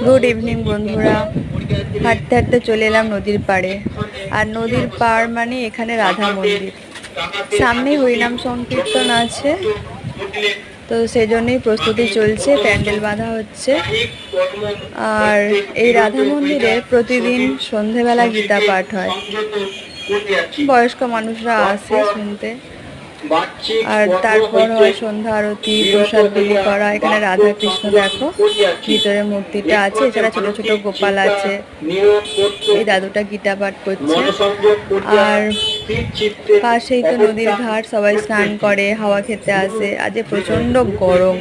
Good evening বন্ধুরা। হাঁটতে হাঁটতে চলে এলাম নদীর পাড়ে। আর নদীর পাড় মানে এখানে রাধা মন্দির, সামনেই হরিনাম সংকীর্তন আছে, তো সেই জন্যই প্রস্তুতি চলছে, প্যান্ডেল বাঁধা হচ্ছে। আর এই রাধা মন্দিরে প্রতিদিন সন্ধেবেলা গীতা পাঠ হয়, বয়স্ক মানুষরা আসে শুনতে। আর তারপর হয় সন্ধ্যা আরতি, প্রসাদ বিলি করা। এখানে রাধা কৃষ্ণ দেখো ভিতরে মূর্তিটা আছে, এছাড়া ছোট ছোট গোপাল আছে। এই দাদুটা গীতা পাঠ করছে। আর পাশেই তো নদীর ঘাট, সবাই স্নান করে, হাওয়া খেতে আসে। আজ প্রচণ্ড গরম,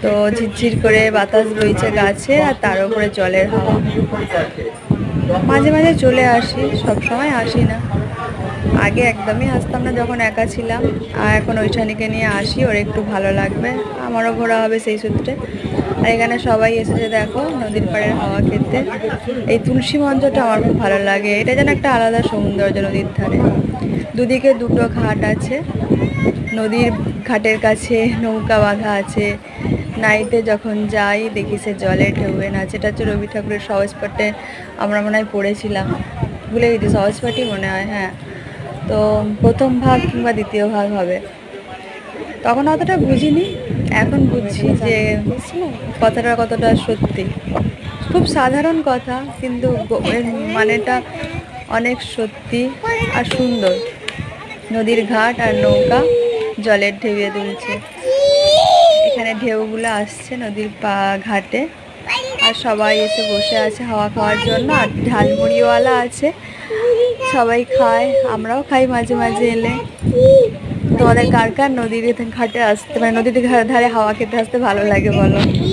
তো ঝিরঝির করে বাতাস বইছে গাছে, আর তার উপরে জলের হাওয়া। মাঝে মাঝে চলে আসি, সব সময় আসি না। আগে একদমই আসতাম না যখন একা ছিলাম, আর এখন ওইখানিকে নিয়ে আসি, ওর একটু ভালো লাগবে, আমারও ঘোরা হবে সেই সূত্রে। আর এখানে সবাই এসেছে দেখো নদীর পাড়ের হাওয়া খেতে। এই তুলসী মঞ্চটা আমার খুব ভালো লাগে, এটা যেন একটা আলাদা সৌন্দর্য নদীর ধারে। দুদিকে দুটো ঘাট আছে, নদীর ঘাটের কাছে নৌকা বাঁধা আছে। নাইটে যখন যাই দেখি সে জলে ঢেউয়ে নাচে। এটা হচ্ছে রবি ঠাকুরের সহজ পাঠে, আমরা মনে হয় পড়েছিলাম, ভুলে গেছি, সহজ পাঠই মনে হয়, হ্যাঁ। তো প্রথম ভাগ কিংবা দ্বিতীয় ভাগ হবে, তখন অতটা বুঝিনি, এখন বুঝছি যে কথাটা কতটা সত্যি। খুব সাধারণ কথা, কিন্তু এর মানেটা অনেক সত্যি আর সুন্দর। নদীর ঘাট আর নৌকা জলের ঢেউয়ে তুলছে, এখানে ঢেউগুলো আসছে নদীর ঘাটে। আর সবাই এসে বসে আছে হাওয়া খাওয়ার জন্য। আর ঝালমুড়িওয়ালা আছে, সবাই খায়, আমরাও খাই মাঝে মাঝে এলে। তোমাদের কার কার নদীর ঘাটে আসতে, মানে নদীর ধারে হাওয়া খেতে আসতে ভালো লাগে বলো?